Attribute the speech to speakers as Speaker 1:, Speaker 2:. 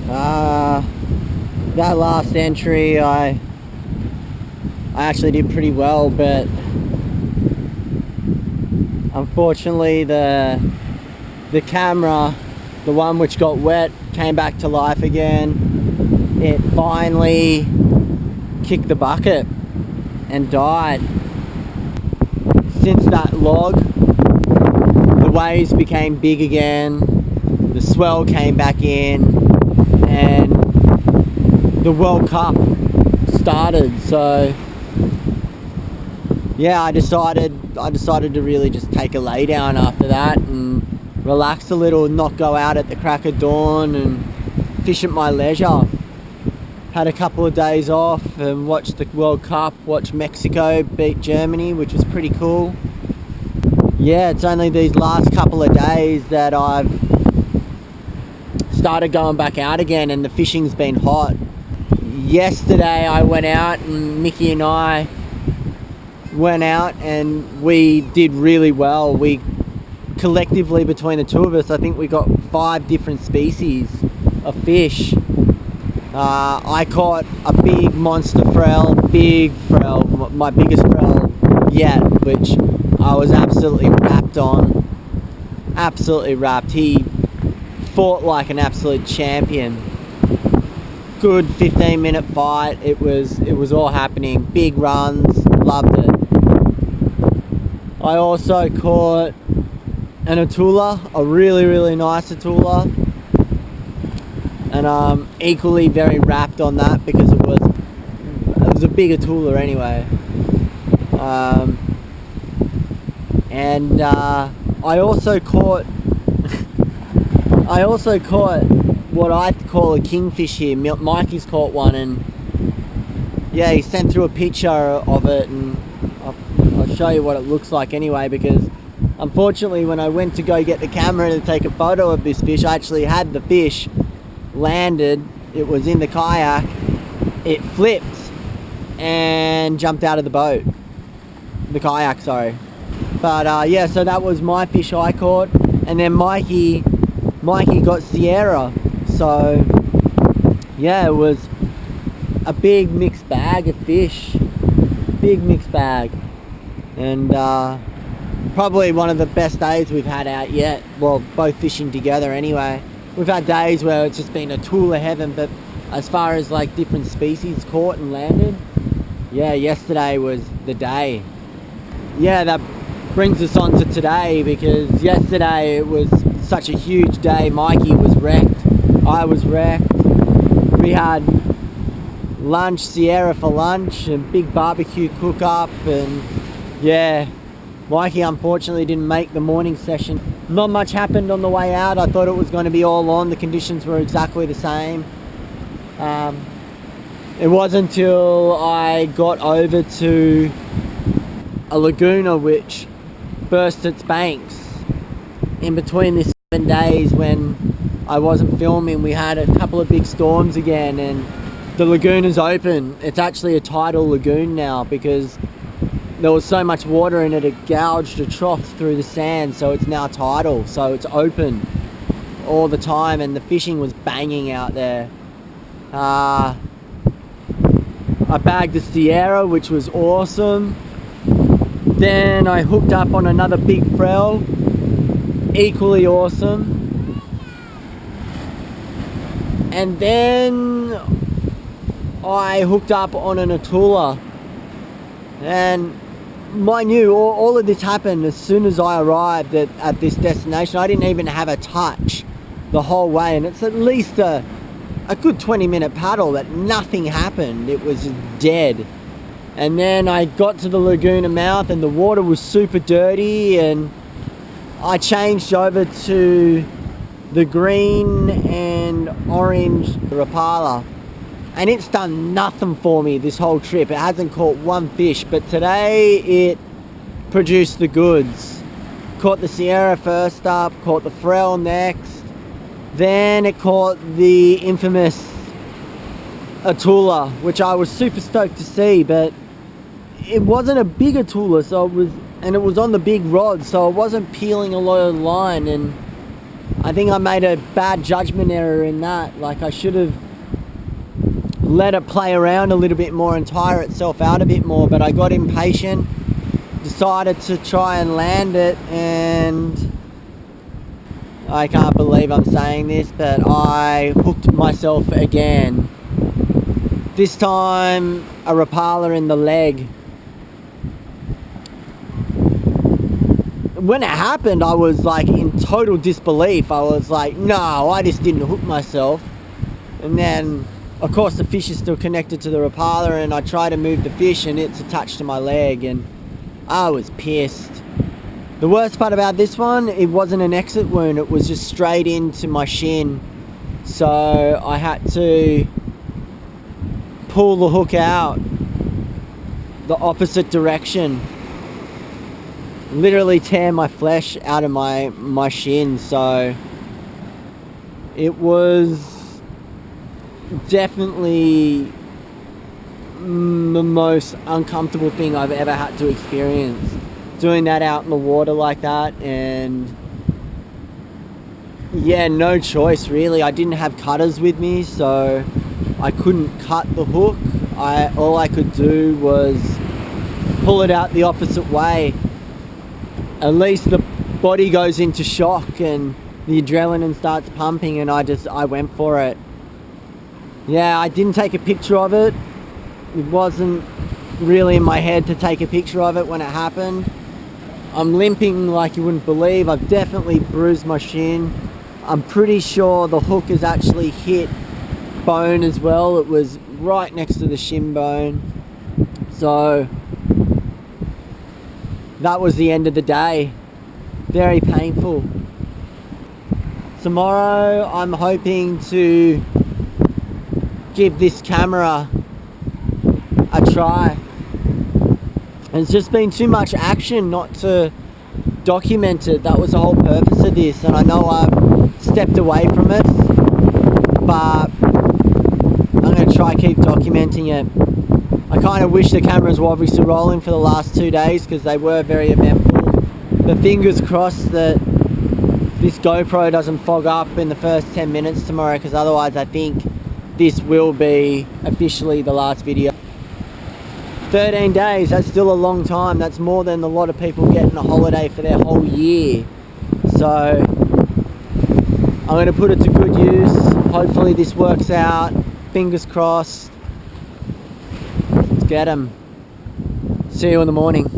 Speaker 1: That last entry, I actually did pretty well, but unfortunately the camera, the one which got wet, came back to life again. It finally kicked the bucket and died. Since that log, the waves became big again, the swell came back in, and the World Cup started. So yeah, I decided to really just take a lay down after that and relax a little, not go out at the crack of dawn and fish at my leisure. Had a couple of days off and watched the World Cup, watched Mexico beat Germany, which was pretty cool. Yeah, it's only these last couple of days that I've started going back out again, and the fishing's been hot. Yesterday I went out, and Mickey and I went out and we did really well. We collectively, between the two of us, I think we got 5 different species of fish. I caught a big monster big frell, my biggest frell yet, which I was absolutely wrapped on. Absolutely wrapped. He fought like an absolute champion. Good 15-minute fight. It was all happening. Big runs. Loved it. I also caught an Atula, a really nice Atula, and I'm equally very wrapped on that because it was a big Atula anyway. And I also caught what I call a kingfish here. Mikey's caught one, and yeah, he sent through a picture of it, and I'll show you what it looks like anyway, because unfortunately when I went to go get the camera to take a photo of this fish, I actually had the fish landed. It was in the kayak. It flipped and jumped out of the boat. The kayak, sorry. But yeah, so that was my fish I caught, and then Mikey got Sierra. So yeah, it was a big mixed bag of fish. Big mixed bag. And probably one of the best days we've had out yet. Well, both fishing together anyway. We've had days where it's just been a tool of heaven, but as far as like different species caught and landed, yeah, yesterday was the day. Yeah, that brings us on to today, because yesterday it was such a huge day. Mikey was wrecked. I was wrecked. We had lunch, Sierra for lunch, and big barbecue cook up, and yeah, Mikey unfortunately didn't make the morning session. Not much happened on the way out. I thought it was going to be all on. The conditions were exactly the same. It wasn't until I got over to a laguna which burst its banks. In between this 7 days when I wasn't filming, we had a couple of big storms again, and the laguna's open. It's actually a tidal lagoon now because there was so much water in it, it gouged a trough through the sand, so it's now tidal, so it's open all the time, and the fishing was banging out there. I bagged the Sierra, which was awesome. Then I hooked up on another big frell, equally awesome. And then I hooked up on an Atula. And mind you, all of this happened as soon as I arrived at this destination. I didn't even have a touch the whole way, and it's at least a good 20-minute paddle that nothing happened. It was just dead. And then I got to the laguna mouth and the water was super dirty, and I changed over to the green and orange Rapala, and it's done nothing for me this whole trip. It hasn't caught one fish, but today it produced the goods. Caught the Sierra first up, caught the frell next, then it caught the infamous Atula, which I was super stoked to see, but it wasn't a big Atula, and it was on the big rod, so it wasn't peeling a lot of line, and I think I made a bad judgment error in that. Like, I should have let it play around a little bit more and tire itself out a bit more, but I got impatient, decided to try and land it, and I can't believe I'm saying this, but I hooked myself again. This time a Rapala in the leg. When it happened, I was like in total disbelief. I was like, no, I just didn't hook myself. And then of course the fish is still connected to the Rapala, and I try to move the fish and it's attached to my leg, and I was pissed. The worst part about this one, it wasn't an exit wound, it was just straight into my shin. So I had to pull the hook out the opposite direction. Literally tear my flesh out of my shin. So it was definitely the most uncomfortable thing I've ever had to experience, doing that out in the water like that. And yeah, no choice really. I didn't have cutters with me, so I couldn't cut the hook. All I could do was pull it out the opposite way. At least the body goes into shock and the adrenaline starts pumping, and I went for it. Yeah, I didn't take a picture of it. It wasn't really in my head to take a picture of it when it happened. I'm limping like you wouldn't believe. I've definitely bruised my shin. I'm pretty sure the hook has actually hit bone as well. It was right next to the shin bone. So that was the end of the day. Very painful. Tomorrow I'm hoping to give this camera a try. There's just been too much action not to document it. That was the whole purpose of this, and I know I've stepped away from it, but I'm going to try keep documenting it. I kind of wish the cameras were obviously rolling for the last 2 days because they were very eventful. But fingers crossed that this GoPro doesn't fog up in the first 10 minutes tomorrow, because otherwise I think this will be officially the last video. 13 days, that's still a long time. That's more than a lot of people get in a holiday for their whole year. So I'm going to put it to good use. Hopefully this works out. Fingers crossed. Let's get 'em. See you in the morning.